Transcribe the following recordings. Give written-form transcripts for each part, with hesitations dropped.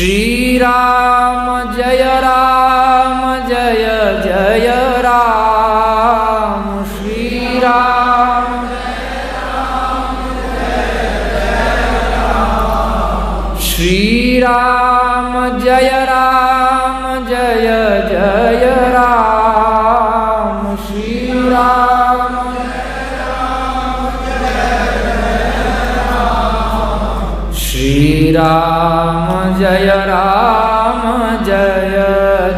श्री राम जय जय राम। श्री राम श्री राम जय जय राम। श्री राम श्री राम जय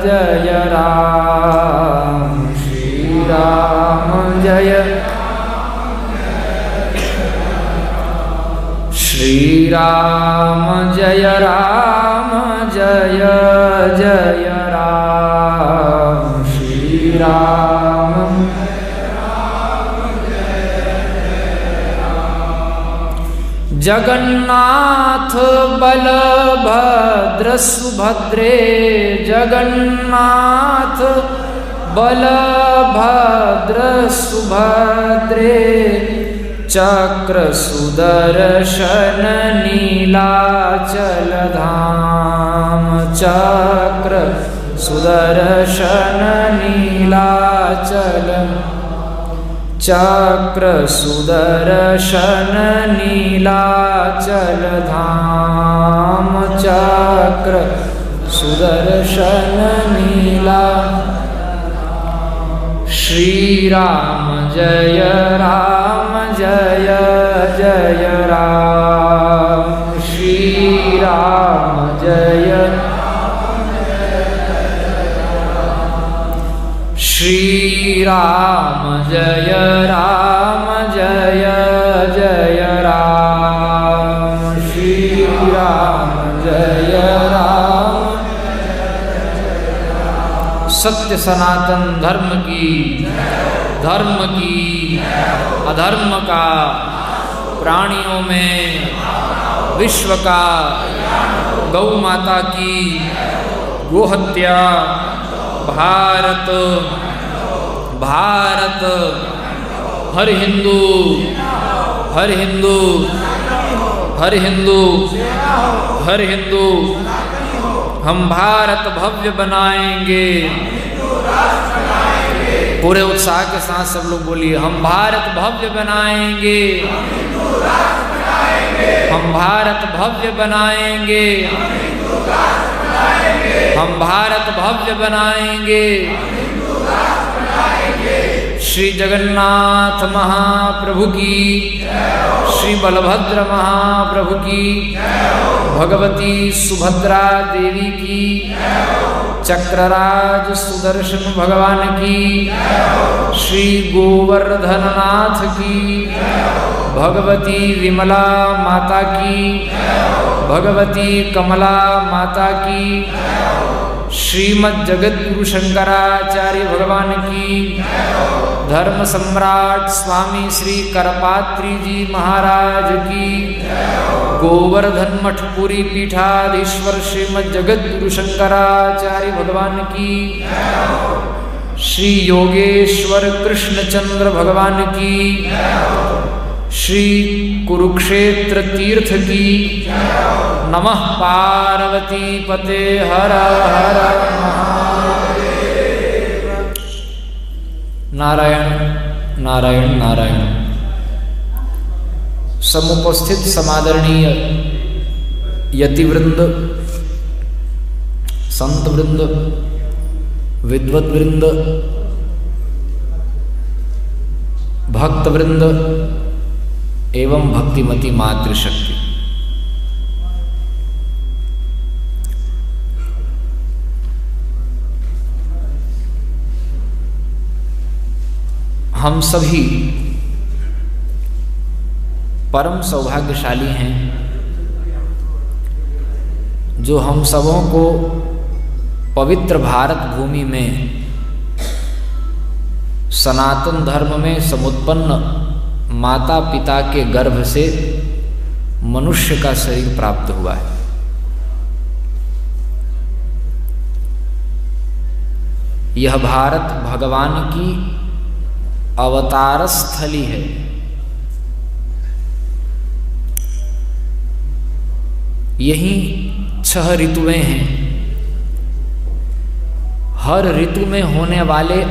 जय राम। श्री राम जय श्री राम जय जय राम। श्री राम जगन्नाथ बलभद्र सुभद्रे। जगन्नाथ बलभद्र सुभद्रे। चक्र सुदर्शन नीलाचल धाम। चक्र सुदर्शन नीलाचल। चक्र सुदर्शन नीलाचल धाम। चक्र सुदर्शन नीला। श्री राम जय जय राम। श्री राम जय श्री राम जय जय राम। श्री राम जय राम। सत्य सनातन धर्म की अधर्म का प्राणियों में विश्व का गौ माता की गोहत्या भारत हर हिंदू हर हिंदू हर हिंदू हर हिंदू। हम भारत भव्य बनाएंगे। पूरे उत्साह के साथ सब लोग बोलिए, हम भारत भव्य बनाएंगे। हम भारत भव्य बनाएंगे। हम भारत भव्य बनाएंगे। श्री जगन्नाथ महाप्रभु की, श्री बलभद्र महाप्रभु की, भगवती सुभद्रा देवी की, चक्रराज सुदर्शन भगवान की, श्री गोवर्धननाथ की, भगवती विमला माता की, भगवती कमला माता की, श्रीमद् जगद्गुरु शंकराचार्य भगवान की, धर्म सम्राट स्वामी श्री करपात्री जी महाराज की, गोवर्धन मठपुरी पीठाधीश्वर श्रीमद् जगद्गुरु शंकराचार्य भगवान की, श्री योगेश्वर कृष्णचंद्र भगवान की, श्री कुरुक्षेत्र तीर्थ की। नमः पार्वती पते हर हर महादेव। नारायण नारायण नारायण। समुपस्थित समादरणीय यतिवृंद, संत वृंद, विद्वत वृंद, भक्त वृंद एवं भक्तिमती मातृशक्ति, हम सभी परम सौभाग्यशाली हैं जो हम सबों को पवित्र भारत भूमि में सनातन धर्म में समुत्पन्न माता पिता के गर्भ से मनुष्य का शरीर प्राप्त हुआ है। यह भारत भगवान की अवतार स्थली है। यहीं 6 ऋतुएं हैं। हर ऋतु में होने वाले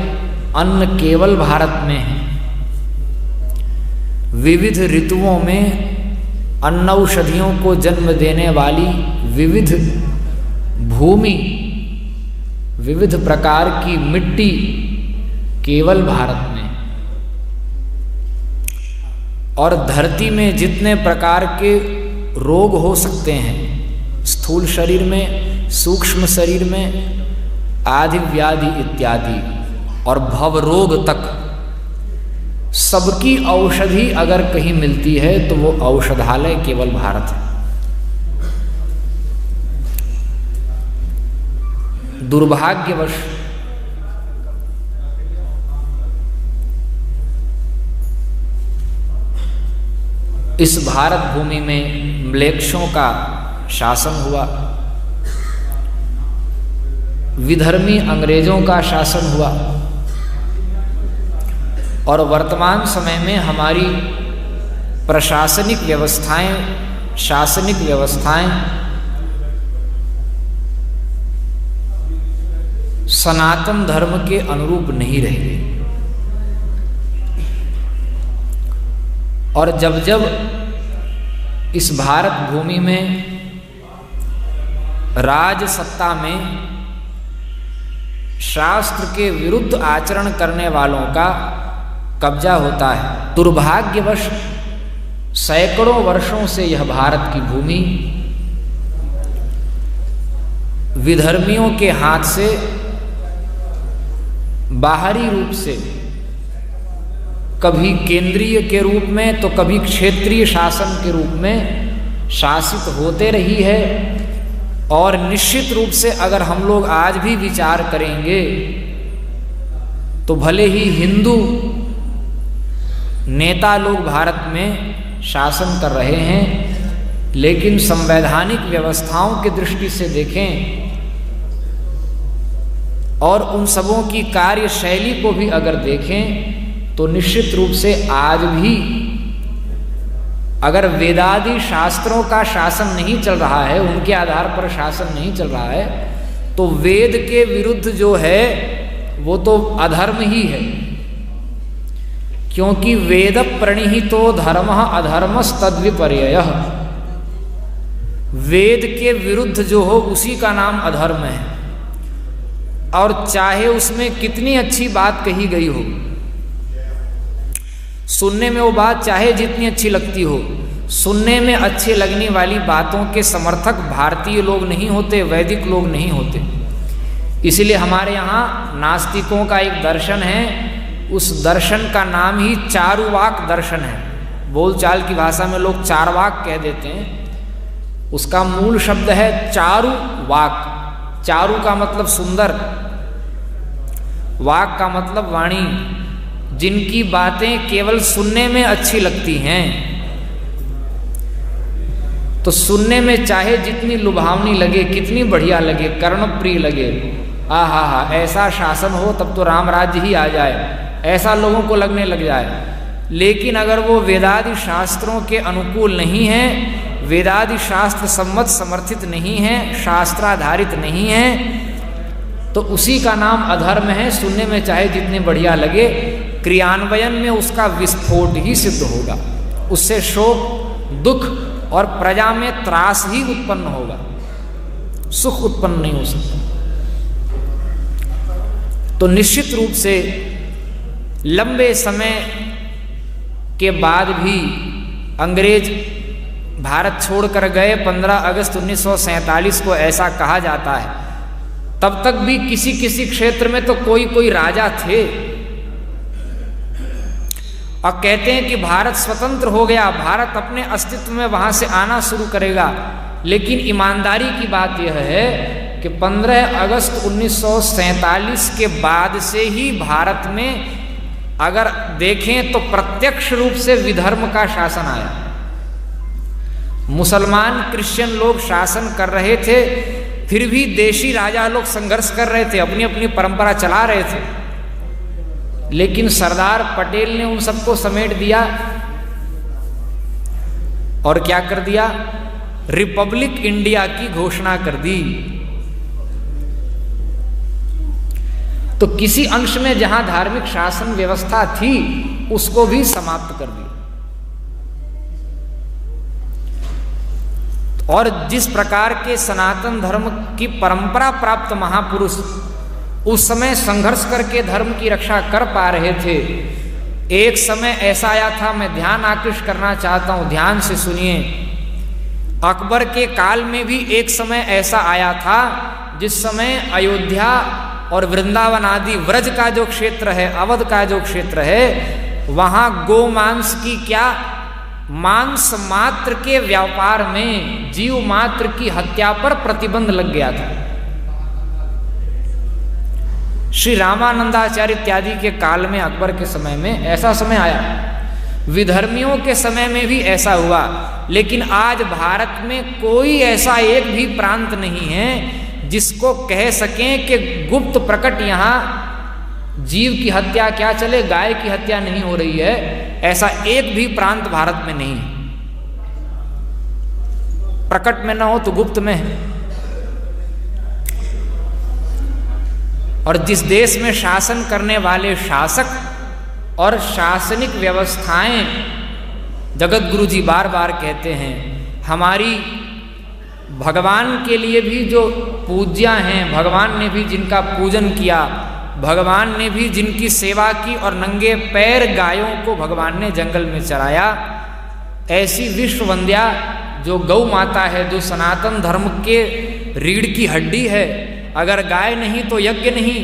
अन्न केवल भारत में है। विविध ऋतुओं में अन्नौषधियों को जन्म देने वाली विविध भूमि, विविध प्रकार की मिट्टी केवल भारत में। और धरती में जितने प्रकार के रोग हो सकते हैं, स्थूल शरीर में, सूक्ष्म शरीर में, आदि व्याधि इत्यादि और भव रोग तक, सबकी औषधि अगर कहीं मिलती है तो वो औषधालय केवल भारत है। दुर्भाग्यवश इस भारत भूमि में म्लेच्छों का शासन हुआ, विधर्मी अंग्रेजों का शासन हुआ और वर्तमान समय में हमारी प्रशासनिक व्यवस्थाएं, शासनिक व्यवस्थाएं सनातन धर्म के अनुरूप नहीं रह गई। और जब जब इस भारत भूमि में राज सत्ता में शास्त्र के विरुद्ध आचरण करने वालों का कब्जा होता है, दुर्भाग्यवश सैकड़ों वर्षों से यह भारत की भूमि विधर्मियों के हाथ से बाहरी रूप से, कभी केंद्रीय के रूप में तो कभी क्षेत्रीय शासन के रूप में शासित होते रही है। और निश्चित रूप से अगर हम लोग आज भी विचार करेंगे तो भले ही हिंदू नेता लोग भारत में शासन कर रहे हैं, लेकिन संवैधानिक व्यवस्थाओं की दृष्टि से देखें और उन सबों की कार्यशैली को भी अगर देखें तो निश्चित रूप से आज भी अगर वेदादि शास्त्रों का शासन नहीं चल रहा है, उनके आधार पर शासन नहीं चल रहा है, तो वेद के विरुद्ध जो है वो तो अधर्म ही है। क्योंकि वेद प्रणिहितो धर्मः अधर्मस्तद्विपर्ययः, वेद के विरुद्ध जो हो उसी का नाम अधर्म है। और चाहे उसमें कितनी अच्छी बात कही गई हो, सुनने में वो बात चाहे जितनी अच्छी लगती हो, सुनने में अच्छे लगने वाली बातों के समर्थक भारतीय लोग नहीं होते, वैदिक लोग नहीं होते। इसलिए हमारे यहाँ नास्तिकों का एक दर्शन है, उस दर्शन का नाम ही चारुवाक दर्शन है। बोलचाल की भाषा में लोग चारवाक कह देते हैं, उसका मूल शब्द है चारुवाक। चारु का मतलब सुंदर, वाक का मतलब वाणी, जिनकी बातें केवल सुनने में अच्छी लगती हैं। तो सुनने में चाहे जितनी लुभावनी लगे, कितनी बढ़िया लगे, कर्णप्रिय लगे, आहा हा, ऐसा शासन हो तब तो राम राज्य ही आ जाए, ऐसा लोगों को लगने लग जाए। लेकिन अगर वो वेदादि शास्त्रों के अनुकूल नहीं है, वेदादि शास्त्र सम्मत समर्थित नहीं है, शास्त्राधारित नहीं है, तो उसी का नाम अधर्म है। सुनने में चाहे जितने बढ़िया लगे, क्रियान्वयन में उसका विस्फोट ही सिद्ध होगा, उससे शोक, दुख और प्रजा में त्रास ही उत्पन्न होगा, सुख उत्पन्न नहीं हो सकता। तो निश्चित रूप से लंबे समय के बाद भी अंग्रेज भारत छोड़कर गए 15 अगस्त 1947 को, ऐसा कहा जाता है। तब तक भी किसी किसी क्षेत्र में तो कोई कोई राजा थे, और कहते हैं कि भारत स्वतंत्र हो गया, भारत अपने अस्तित्व में वहां से आना शुरू करेगा। लेकिन ईमानदारी की बात यह है कि 15 अगस्त 1947 के बाद से ही भारत में अगर देखें तो प्रत्यक्ष रूप से विधर्म का शासन आया। मुसलमान क्रिश्चियन लोग शासन कर रहे थे, फिर भी देशी राजा लोग संघर्ष कर रहे थे, अपनी अपनी परंपरा चला रहे थे। लेकिन सरदार पटेल ने उन सबको समेट दिया और क्या कर दिया, रिपब्लिक इंडिया की घोषणा कर दी। तो किसी अंश में जहां धार्मिक शासन व्यवस्था थी उसको भी समाप्त कर दिया। और जिस प्रकार के सनातन धर्म की परंपरा प्राप्त महापुरुष उस समय संघर्ष करके धर्म की रक्षा कर पा रहे थे, एक समय ऐसा आया था, मैं ध्यान आकृष्ट करना चाहता हूं, ध्यान से सुनिए। अकबर के काल में भी एक समय ऐसा आया था जिस समय अयोध्या और वृंदावन आदि व्रज का जो क्षेत्र है, अवध का जो क्षेत्र है, वहां गोमांस की क्या, मांस मात्र के व्यापार में जीव मात्र की हत्या पर प्रतिबंध लग गया था। श्री रामानंदाचार्य इत्यादि के काल में, अकबर के समय में ऐसा समय आया, विधर्मियों के समय में भी ऐसा हुआ। लेकिन आज भारत में कोई ऐसा एक भी प्रांत नहीं है जिसको कह सकें कि गुप्त प्रकट यहाँ जीव की हत्या क्या चले, गाय की हत्या नहीं हो रही है, ऐसा एक भी प्रांत भारत में नहीं। प्रकट में ना हो तो गुप्त में है। और जिस देश में शासन करने वाले शासक और शासनिक व्यवस्थाएं, जगत गुरु जी बार बार कहते हैं, हमारी भगवान के लिए भी जो पूज्या हैं, भगवान ने भी जिनका पूजन किया, भगवान ने भी जिनकी सेवा की और नंगे पैर गायों को भगवान ने जंगल में चराया, ऐसी विश्व वंद्या जो गौ माता है, जो सनातन धर्म के रीढ़ की हड्डी है, अगर गाय नहीं तो यज्ञ नहीं,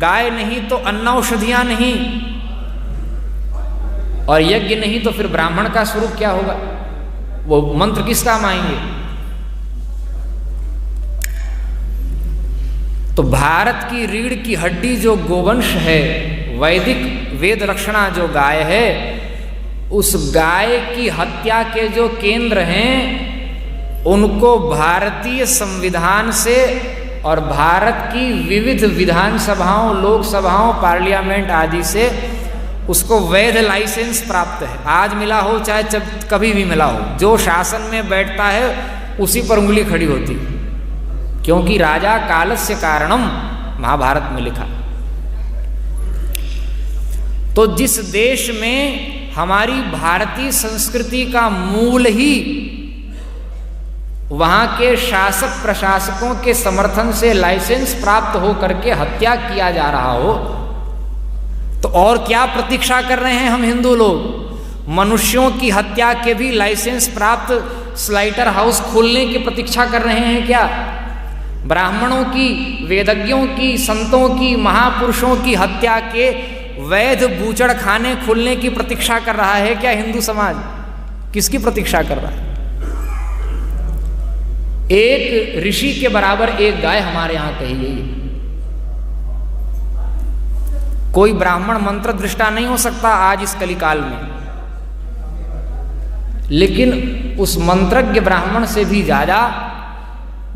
गाय नहीं तो अन्न औषधियां नहीं, और यज्ञ नहीं तो फिर ब्राह्मण का स्वरूप क्या होगा, वो मंत्र किस काम आएंगे। तो भारत की रीढ़ की हड्डी जो गोवंश है, वैदिक वेद रक्षणा जो गाय है, उस गाय की हत्या के जो केंद्र हैं उनको भारतीय संविधान से और भारत की विविध विधानसभाओं, लोकसभाओं, पार्लियामेंट आदि से उसको वैध लाइसेंस प्राप्त है। आज मिला हो चाहे जब कभी भी मिला हो, जो शासन में बैठता है उसी पर उंगली खड़ी होती, क्योंकि राजा कालस्य कारणम महाभारत में लिखा। तो जिस देश में हमारी भारतीय संस्कृति का मूल ही वहां के शासक प्रशासकों के समर्थन से लाइसेंस प्राप्त हो करके हत्या किया जा रहा हो, तो और क्या प्रतीक्षा कर रहे हैं हम हिंदू लोग। मनुष्यों की हत्या के भी लाइसेंस प्राप्त स्लाइटर हाउस खोलने की प्रतीक्षा कर रहे हैं क्या। ब्राह्मणों की, वेदज्ञों की, संतों की, महापुरुषों की हत्या के वैध बूचड़ खाने खुलने की प्रतीक्षा कर रहा है क्या हिंदू समाज। किसकी प्रतीक्षा कर रहा है। एक ऋषि के बराबर एक गाय हमारे यहां कही गई है। कोई ब्राह्मण मंत्र दृष्टा नहीं हो सकता आज इस कलिकाल में, लेकिन उस मंत्रज्ञ ब्राह्मण से भी ज्यादा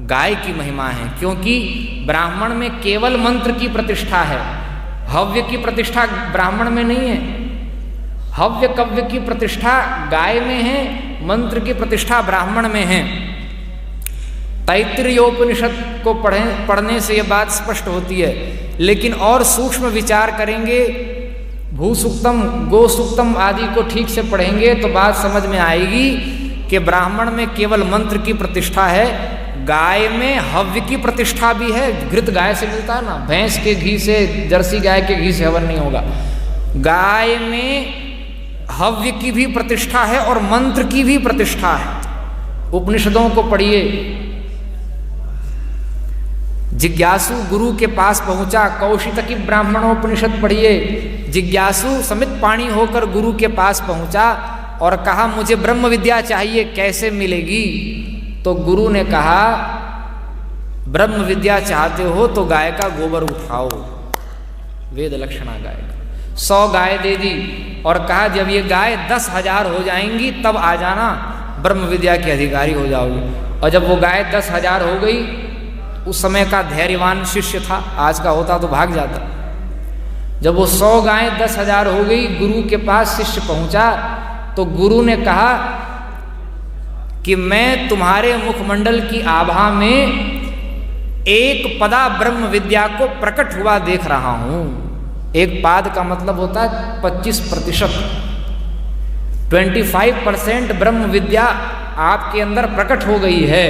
गाय की महिमा है, क्योंकि ब्राह्मण में केवल मंत्र की प्रतिष्ठा है, हव्य की प्रतिष्ठा ब्राह्मण में नहीं है। हव्य कव्य की प्रतिष्ठा गाय में है, मंत्र की प्रतिष्ठा ब्राह्मण में है। तैत्तिरीयोपनिषद को पढ़ने से यह बात स्पष्ट होती है, लेकिन और सूक्ष्म विचार करेंगे, भूसूक्तम, गोसूक्तम आदि को ठीक से पढ़ेंगे तो बात समझ में आएगी कि ब्राह्मण में केवल मंत्र की प्रतिष्ठा है, गाय में हव्य की प्रतिष्ठा भी है। घृत गाय से मिलता है ना, भैंस के घी से, जर्सी गाय के घी से हवन नहीं होगा। गाय में हव्य की भी प्रतिष्ठा है और मंत्र की भी प्रतिष्ठा है। उपनिषदों को पढ़िए। जिज्ञासु गुरु के पास पहुंचा, कौशितकी ब्राह्मणोपनिषद पढ़िए। जिज्ञासु समित पाणी होकर गुरु के पास पहुंचा और कहा मुझे ब्रह्म विद्या चाहिए, कैसे मिलेगी। तो गुरु ने कहा ब्रह्म विद्या चाहते हो तो गाय का गोबर उठाओ, वेद लक्षणा गाय का 100 गाय दे दी और कहा जब ये गाय 10,000 हो जाएंगी तब आ जाना, ब्रह्म विद्या के अधिकारी हो जाओगे। और जब वो गाय 10,000 हो गई, उस समय का धैर्यवान शिष्य था, आज का होता तो भाग जाता। जब वो 100 गाय 10,000 हो गई, गुरु के पास शिष्य पहुंचा तो गुरु ने कहा कि मैं तुम्हारे मुखमंडल की आभा में एक पदा ब्रह्म विद्या को प्रकट हुआ देख रहा हूं। एक पाद का मतलब होता है 25%, 25% ब्रह्म विद्या आपके अंदर प्रकट हो गई है।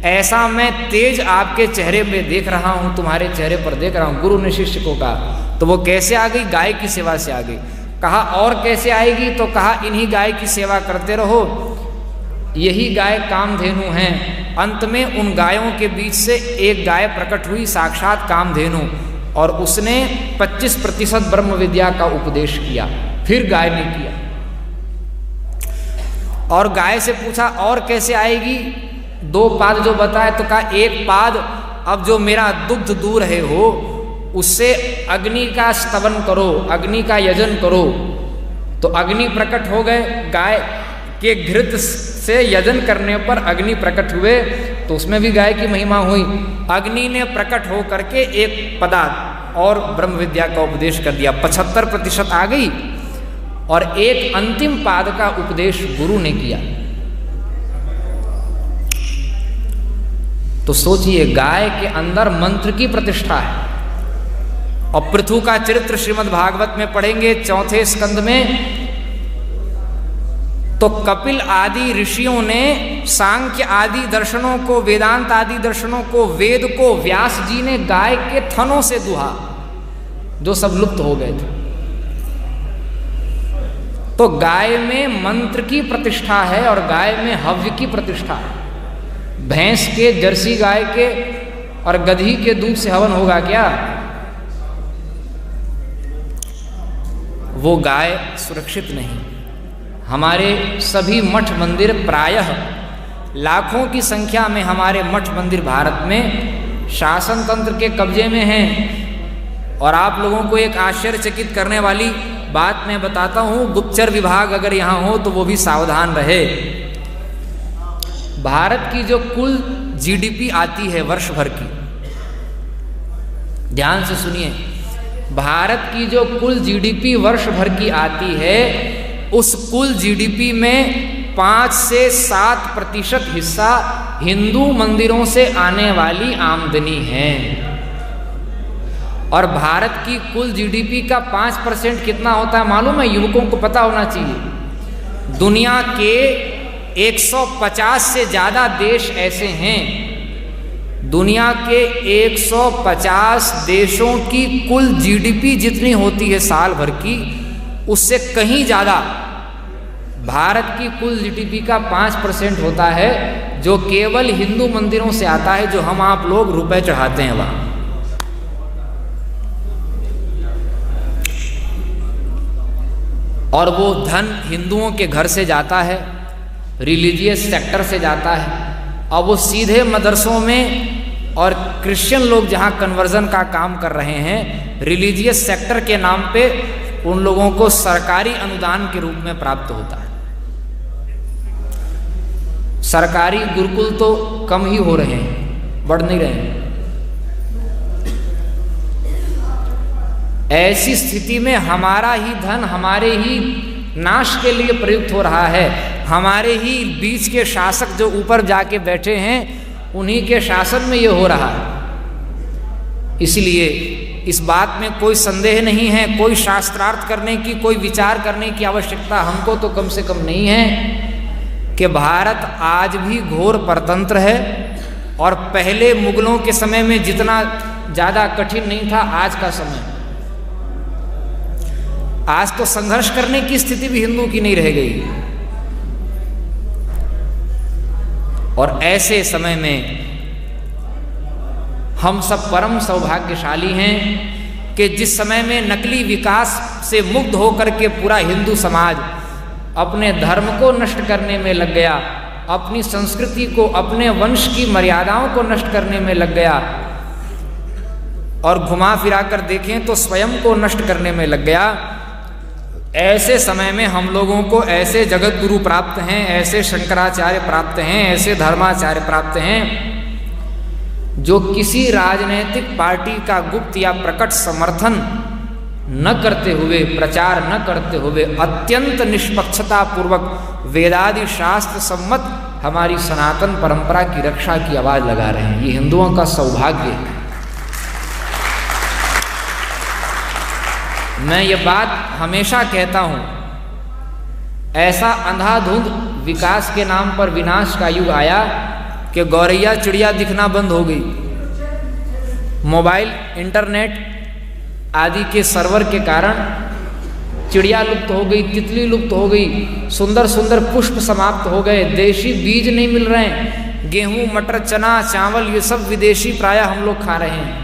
ऐसा मैं तेज आपके चेहरे में देख रहा हूं, तुम्हारे चेहरे पर देख रहा हूं। गुरु ने शिष्य को कहा। तो वो कैसे आ गई? गाय की सेवा से आ गई। कहा और कैसे आएगी? तो कहा इन्हीं गाय की सेवा करते रहो, यही गाय कामधेनु हैं। अंत में उन गायों के बीच से एक गाय प्रकट हुई, साक्षात कामधेनु, और उसने 25% ब्रह्म विद्या का उपदेश किया। फिर गाय ने किया और गाय से पूछा और कैसे आएगी? 2 पाद जो बताए, तो कहा एक पाद, अब जो मेरा दुग्ध दूर है हो, उससे अग्नि का स्तवन करो, अग्नि का यजन करो। तो अग्नि प्रकट हो गए, गाय के घृत से यजन करने पर अग्नि प्रकट हुए, तो उसमें भी गाय की महिमा हुई। अग्नि ने प्रकट हो करके एक पदार्थ और ब्रह्म विद्या का उपदेश कर दिया, 75% आ गई। और एक अंतिम पाद का उपदेश गुरु ने किया। तो सोचिए, गाय के अंदर मंत्र की प्रतिष्ठा है। और पृथु का चरित्र श्रीमद् भागवत में पढ़ेंगे 4थे स्कंद में, तो कपिल आदि ऋषियों ने सांख्य आदि दर्शनों को, वेदांत आदि दर्शनों को, वेद को व्यास जी ने गाय के थनों से दुहा, जो सब लुप्त हो गए थे। तो गाय में मंत्र की प्रतिष्ठा है और गाय में हव्य की प्रतिष्ठा है। भैंस के, जर्सी गाय के और गधी के दूध से हवन होगा क्या? वो गाय सुरक्षित नहीं। हमारे सभी मठ मंदिर, प्रायः लाखों की संख्या में हमारे मठ मंदिर भारत में शासन तंत्र के कब्जे में हैं। और आप लोगों को एक आश्चर्यचकित करने वाली बात मैं बताता हूँ, गुप्तचर विभाग अगर यहाँ हो तो वो भी सावधान रहे। भारत की जो कुल जीडीपी आती है वर्ष भर की, ध्यान से सुनिए, भारत की जो कुल जीडीपी वर्ष भर की आती है, उस कुल जीडीपी में 5 से 7% हिस्सा हिंदू मंदिरों से आने वाली आमदनी है। और भारत की कुल जीडीपी का 5% कितना होता है मालूम है? युवकों को पता होना चाहिए। दुनिया के 150 से ज़्यादा देश ऐसे हैं, दुनिया के 150 देशों की कुल जीडीपी जितनी होती है साल भर की, उससे कहीं ज़्यादा भारत की कुल जीडीपी का 5% होता है, जो केवल हिंदू मंदिरों से आता है, जो हम आप लोग रुपए चढ़ाते हैं वहाँ। और वो धन हिंदुओं के घर से जाता है, रिलीजियस सेक्टर से जाता है, और वो सीधे मदरसों में, और क्रिश्चियन लोग जहाँ कन्वर्जन का काम कर रहे हैं, रिलीजियस सेक्टर के नाम पे उन लोगों को सरकारी अनुदान के रूप में प्राप्त होता है। सरकारी गुरुकुल तो कम ही हो रहे हैं, बढ़ नहीं रहे हैं। ऐसी स्थिति में हमारा ही धन हमारे ही नाश के लिए प्रयुक्त हो रहा है। हमारे ही बीच के शासक जो ऊपर जाके बैठे हैं, उन्हीं के शासन में ये हो रहा है। इसलिए इस बात में कोई संदेह नहीं है, कोई शास्त्रार्थ करने की, कोई विचार करने की आवश्यकता हमको तो कम से कम नहीं है, कि भारत आज भी घोर परतंत्र है। और पहले मुगलों के समय में जितना ज़्यादा कठिन नहीं था आज का समय, आज तो संघर्ष करने की स्थिति भी हिंदू की नहीं रह गई। और ऐसे समय में हम सब परम सौभाग्यशाली हैं कि जिस समय में नकली विकास से मुक्त होकर के पूरा हिंदू समाज अपने धर्म को नष्ट करने में लग गया, अपनी संस्कृति को, अपने वंश की मर्यादाओं को नष्ट करने में लग गया, और घुमा फिरा कर देखें तो स्वयं को नष्ट करने में लग गया। ऐसे समय में हम लोगों को ऐसे जगत गुरु प्राप्त हैं, ऐसे शंकराचार्य प्राप्त हैं, ऐसे धर्माचार्य प्राप्त हैं, जो किसी राजनैतिक पार्टी का गुप्त या प्रकट समर्थन न करते हुए, प्रचार न करते हुए, अत्यंत निष्पक्षता पूर्वक वेदादि शास्त्र सम्मत हमारी सनातन परंपरा की रक्षा की आवाज़ लगा रहे हैं। ये हिंदुओं का सौभाग्य है। मैं ये बात हमेशा कहता हूँ, ऐसा अंधाधुंध विकास के नाम पर विनाश का युग आया कि गौरैया चिड़िया दिखना बंद हो गई। मोबाइल, इंटरनेट आदि के सर्वर के कारण चिड़िया लुप्त हो गई, तितली लुप्त हो गई, सुंदर सुंदर पुष्प समाप्त हो गए, देशी बीज नहीं मिल रहे हैं, गेहूं, मटर, चना, चावल ये सब विदेशी प्रायः हम लोग खा रहे हैं।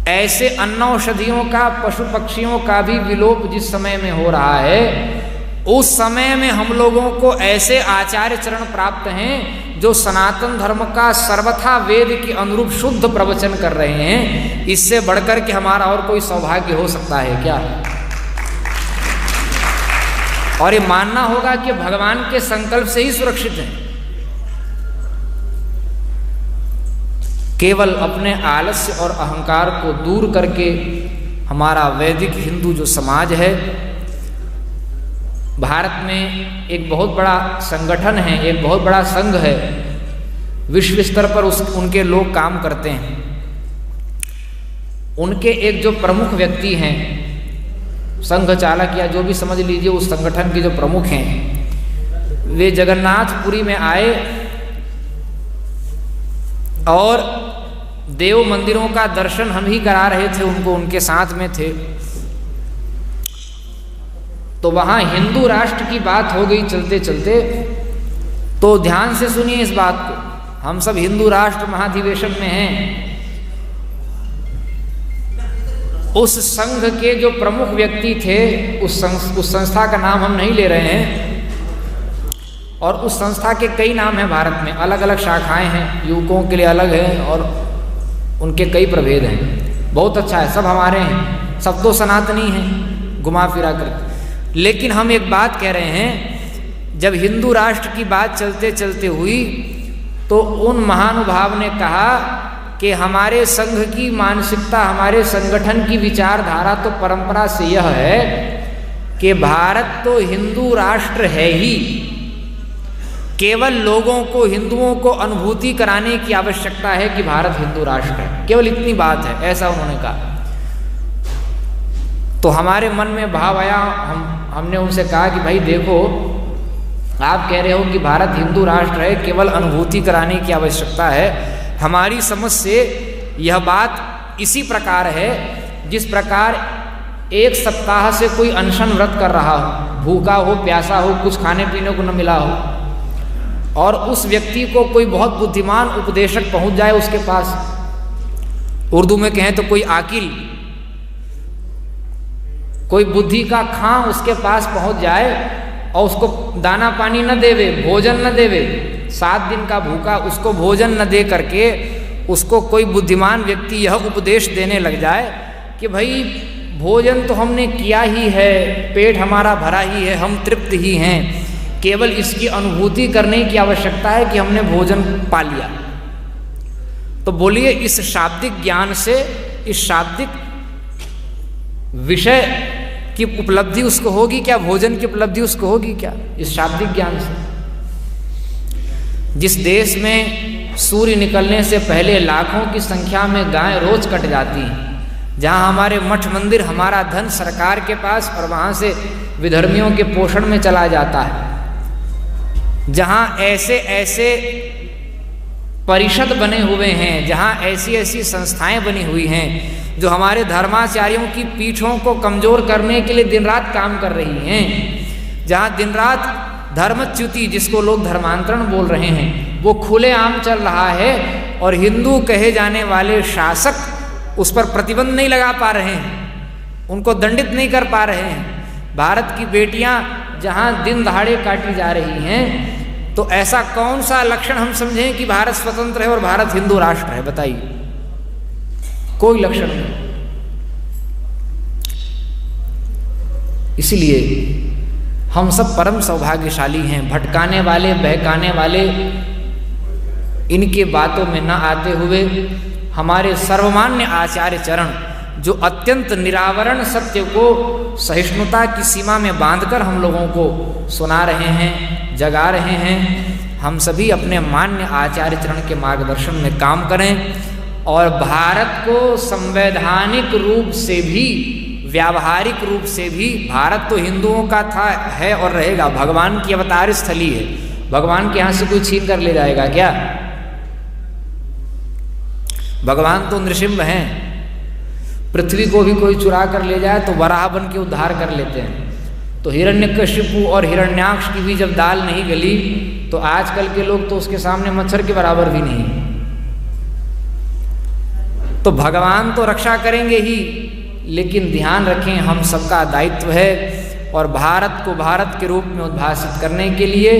ऐसे अन्नौषधियों का, पशु पक्षियों का भी विलोप जिस समय में हो रहा है, उस समय में हम लोगों को ऐसे आचार्य चरण प्राप्त हैं जो सनातन धर्म का सर्वथा वेद के अनुरूप शुद्ध प्रवचन कर रहे हैं। इससे बढ़कर के हमारा और कोई सौभाग्य हो सकता है क्या? और ये मानना होगा कि भगवान के संकल्प से ही सुरक्षित हैं। केवल अपने आलस्य और अहंकार को दूर करके हमारा वैदिक हिंदू जो समाज है, भारत में एक बहुत बड़ा संगठन है, एक बहुत बड़ा संघ है, विश्व स्तर पर उनके लोग काम करते हैं। उनके एक जो प्रमुख व्यक्ति हैं, संघ चालक या जो भी समझ लीजिए, उस संगठन के जो प्रमुख हैं, वे जगन्नाथपुरी में आए और देव मंदिरों का दर्शन हम ही करा रहे थे उनको, उनके साथ में थे। तो वहाँ हिंदू राष्ट्र की बात हो गई चलते चलते। तो ध्यान से सुनिए इस बात को, हम सब हिंदू राष्ट्र महाधिवेशन में हैं। उस संघ के जो प्रमुख व्यक्ति थे, उस संस्था का नाम हम नहीं ले रहे हैं, और उस संस्था के कई नाम हैं भारत में, अलग अलग शाखाएं हैं, युवकों के लिए अलग हैं और उनके कई प्रभेद हैं। बहुत अच्छा है, सब हमारे हैं, सब तो सनातनी हैं घुमा फिरा कर। लेकिन हम एक बात कह रहे हैं, जब हिंदू राष्ट्र की बात चलते चलते हुई तो उन महानुभाव ने कहा कि हमारे संघ की मानसिकता, हमारे संगठन की विचारधारा तो परंपरा से यह है कि भारत तो हिंदू राष्ट्र है ही, केवल लोगों को, हिंदुओं को अनुभूति कराने की आवश्यकता है कि भारत हिंदू राष्ट्र है, केवल इतनी बात है, ऐसा उन्होंने कहा। तो हमारे मन में भाव आया, हमने उनसे कहा कि भाई देखो, आप कह रहे हो कि भारत हिंदू राष्ट्र है, केवल अनुभूति कराने की आवश्यकता है। हमारी समझ से यह बात इसी प्रकार है जिस प्रकार एक सप्ताह से कोई अनशन व्रत कर रहा हो, भूखा हो, प्यासा हो, कुछ खाने पीने को न मिला हो, और उस व्यक्ति को कोई बहुत बुद्धिमान उपदेशक पहुंच जाए उसके पास, उर्दू में कहें तो कोई आकिल, कोई बुद्धि का खां उसके पास पहुंच जाए और उसको दाना पानी न देवे, भोजन न देवे, 7 दिन का भूखा, उसको भोजन न दे करके उसको कोई बुद्धिमान व्यक्ति यह उपदेश देने लग जाए कि भाई भोजन तो हमने किया ही है, पेट हमारा भरा ही है, हम तृप्त ही हैं, केवल इसकी अनुभूति करने की आवश्यकता है कि हमने भोजन पा लिया। तो बोलिए, इस शाब्दिक ज्ञान से, इस शाब्दिक विषय की उपलब्धि उसको होगी क्या? भोजन की उपलब्धि उसको होगी क्या इस शाब्दिक ज्ञान से? जिस देश में सूर्य निकलने से पहले लाखों की संख्या में गायें रोज कट जाती हैं, जहां हमारे मठ मंदिर, हमारा धन सरकार के पास और वहां से विधर्मियों के पोषण में चला जाता है, जहां ऐसे ऐसे परिषद बने हुए हैं, जहां ऐसी ऐसी संस्थाएं बनी हुई हैं जो हमारे धर्माचार्यों की पीठों को कमजोर करने के लिए दिन रात काम कर रही हैं, जहां दिन रात धर्मच्युति, जिसको लोग धर्मांतरण बोल रहे हैं, वो खुलेआम चल रहा है, और हिंदू कहे जाने वाले शासक उस पर प्रतिबंध नहीं लगा पा रहे हैं, उनको दंडित नहीं कर पा रहे हैं। भारत की बेटियां जहां दिन दहाड़े काटी जा रही हैं, तो ऐसा कौन सा लक्षण हम समझें कि भारत स्वतंत्र है और भारत हिंदू राष्ट्र है? बताइए, कोई लक्षण नहीं। इसलिए हम सब परम सौभाग्यशाली हैं, भटकाने वाले, बहकाने वाले इनके बातों में न आते हुए हमारे सर्वमान्य आचार्य चरण जो अत्यंत निरावरण सत्य को सहिष्णुता की सीमा में बांधकर हम लोगों को सुना रहे हैं, जगा रहे हैं। हम सभी अपने मान्य आचार्य चरण के मार्गदर्शन में काम करें और भारत को संवैधानिक रूप से भी, व्यावहारिक रूप से भी, भारत तो हिंदुओं का था, है और रहेगा, भगवान की अवतार स्थली है। भगवान के यहाँ से कोई छीन कर ले जाएगा क्या? भगवान तो नृसिंह हैं। पृथ्वी को भी कोई चुरा कर ले जाए तो वराह बन के उद्धार कर लेते हैं। तो हिरण्यकशिपु और हिरण्याक्ष की भी जब दाल नहीं गली तो आजकल के लोग तो उसके सामने मच्छर के बराबर भी नहीं। तो भगवान तो रक्षा करेंगे ही, लेकिन ध्यान रखें हम सबका दायित्व है। और भारत को भारत के रूप में उद्भासित करने के लिए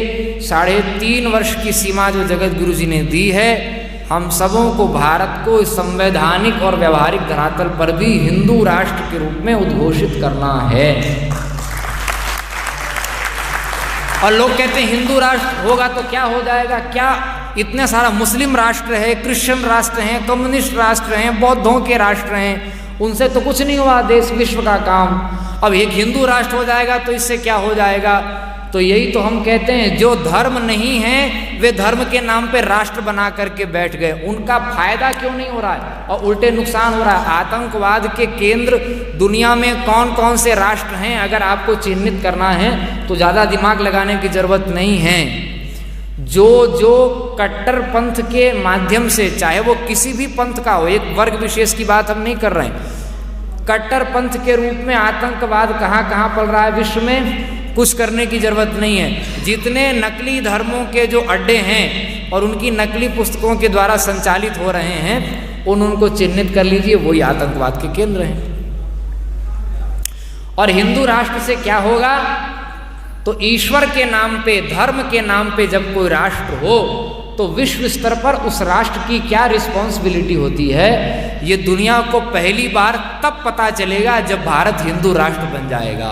3.5 वर्ष की सीमा जो जगत गुरु जी ने दी है, हम सबों को भारत को संवैधानिक और व्यवहारिक धरातल पर भी हिंदू राष्ट्र के रूप में उद्घोषित करना है। और लोग कहते हैं हिंदू राष्ट्र होगा तो क्या हो जाएगा? क्या इतने सारा मुस्लिम राष्ट्र है, क्रिश्चियन राष्ट्र हैं, कम्युनिस्ट राष्ट्र हैं, बौद्धों के राष्ट्र हैं, उनसे तो कुछ नहीं हुआ देश विश्व का काम। अब एक हिंदू राष्ट्र हो जाएगा तो इससे क्या हो जाएगा? तो यही तो हम कहते हैं, जो धर्म नहीं है वे धर्म के नाम पे राष्ट्र बना करके बैठ गए। उनका फायदा क्यों नहीं हो रहा है और उल्टे नुकसान हो रहा है? आतंकवाद के केंद्र दुनिया में कौन कौन से राष्ट्र हैं, अगर आपको चिन्हित करना है तो ज़्यादा दिमाग लगाने की जरूरत नहीं है। जो कट्टर पंथ के माध्यम से, चाहे वो किसी भी पंथ का हो, एक वर्ग विशेष की बात हम नहीं कर रहे हैं, कट्टर पंथ के रूप में आतंकवाद कहाँ कहाँ पल रहा है विश्व में, कुछ करने की जरूरत नहीं है। जितने नकली धर्मों के जो अड्डे हैं और उनकी नकली पुस्तकों के द्वारा संचालित हो रहे हैं, उनको चिन्हित कर लीजिए, वही आतंकवाद के केंद्र हैं। और हिंदू राष्ट्र से क्या होगा? तो ईश्वर के नाम पे, धर्म के नाम पे जब कोई राष्ट्र हो तो विश्व स्तर पर उस राष्ट्र की क्या रिस्पॉन्सिबिलिटी होती है, ये दुनिया को पहली बार तब पता चलेगा जब भारत हिंदू राष्ट्र बन जाएगा।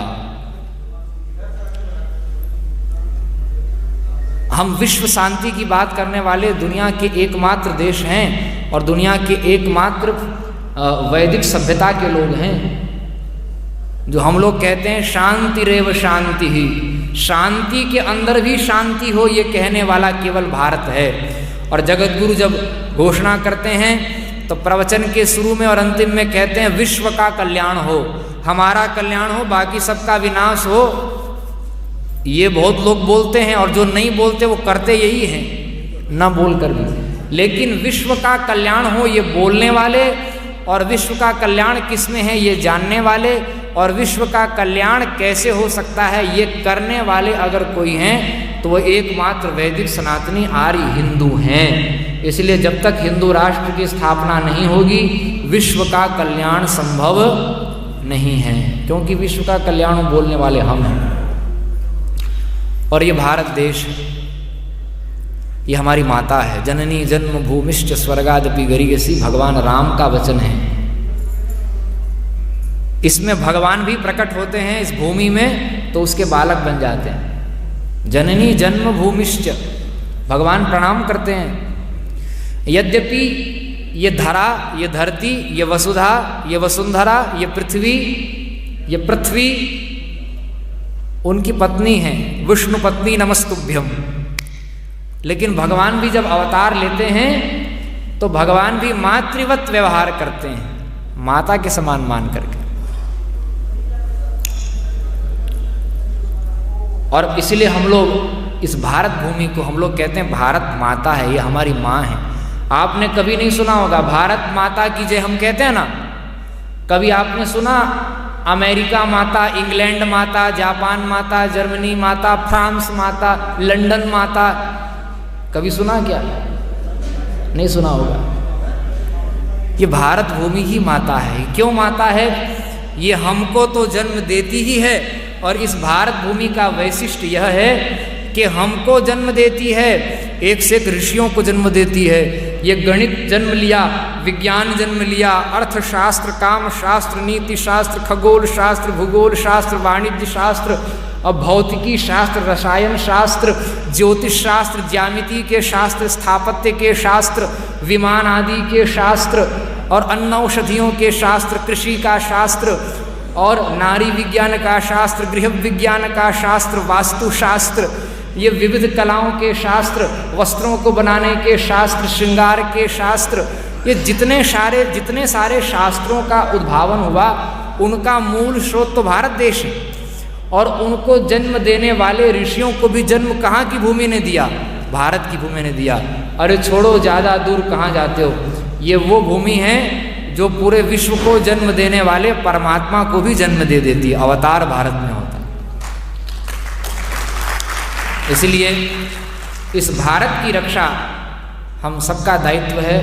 हम विश्व शांति की बात करने वाले दुनिया के एकमात्र देश हैं और दुनिया के एकमात्र वैदिक सभ्यता के लोग हैं। जो हम लोग कहते हैं शांति रेव शांति ही, शांति के अंदर भी शांति हो, ये कहने वाला केवल भारत है। और जगत गुरु जब घोषणा करते हैं तो प्रवचन के शुरू में और अंतिम में कहते हैं विश्व का कल्याण हो, हमारा कल्याण हो, बाकी सबका विनाश हो। ये बहुत लोग बोलते हैं और जो नहीं बोलते वो करते यही हैं, ना बोल कर भी। लेकिन विश्व का कल्याण हो ये बोलने वाले, और विश्व का कल्याण किस में है ये जानने वाले, और विश्व का कल्याण कैसे हो सकता है ये करने वाले अगर कोई हैं तो वो एकमात्र वैदिक सनातनी आर्य हिंदू हैं। इसलिए जब तक हिंदू राष्ट्र की स्थापना नहीं होगी विश्व का कल्याण संभव नहीं है, क्योंकि विश्व का कल्याण बोलने वाले हम हैं। और ये भारत देश, ये हमारी माता है। जननी जन्मभूमिश्च स्वर्गादपि गरीयसी, भगवान राम का वचन है। इसमें भगवान भी प्रकट होते हैं इस भूमि में तो उसके बालक बन जाते हैं। जननी जन्मभूमिश्च, भगवान प्रणाम करते हैं। यद्यपि ये धरा, ये धरती, ये वसुधा, ये वसुंधरा, ये पृथ्वी उनकी पत्नी है, विष्णु पत्नी नमस्तुभ्यम। लेकिन भगवान भी जब अवतार लेते हैं तो भगवान भी मातृवत व्यवहार करते हैं, माता के समान मान करके। और इसलिए हम लोग इस भारत भूमि को हम लोग कहते हैं भारत माता है, ये हमारी माँ है। आपने कभी नहीं सुना होगा भारत माता की जय हम कहते हैं ना, कभी आपने सुना अमेरिका माता, इंग्लैंड माता, जापान माता, जर्मनी माता, फ्रांस माता, लंदन माता, कभी सुना क्या? नहीं सुना होगा। ये भारत भूमि ही माता है। क्यों माता है? ये हमको तो जन्म देती ही है, और इस भारत भूमि का वैशिष्ट्य यह है कि हमको जन्म देती है, एक से एक ऋषियों को जन्म देती है। ये गणित जन्म लिया, विज्ञान जन्म लिया, अर्थशास्त्र, काम शास्त्र, नीति शास्त्र, खगोल शास्त्र, भूगोल शास्त्र, वाणिज्य शास्त्र, अब भौतिकी शास्त्र, रसायन शास्त्र, ज्योतिष शास्त्र, ज्यामिति के शास्त्र, स्थापत्य के शास्त्र, विमान आदि के शास्त्र, और अन्न औषधियों के शास्त्र, कृषि का शास्त्र और नारी विज्ञान का शास्त्र, गृह विज्ञान का शास्त्र, वास्तु शास्त्र, ये विविध कलाओं के शास्त्र, वस्त्रों को बनाने के शास्त्र, श्रृंगार के शास्त्र, ये जितने सारे शास्त्रों का उद्भावन हुआ, उनका मूल स्रोत तो भारत देश है। और उनको जन्म देने वाले ऋषियों को भी जन्म कहाँ की भूमि ने दिया? भारत की भूमि ने दिया। अरे छोड़ो, ज़्यादा दूर कहाँ जाते हो, ये वो भूमि है जो पूरे विश्व को जन्म देने वाले परमात्मा को भी जन्म दे देती है। अवतार भारत में होता है। इसलिए इस भारत की रक्षा हम सबका दायित्व है।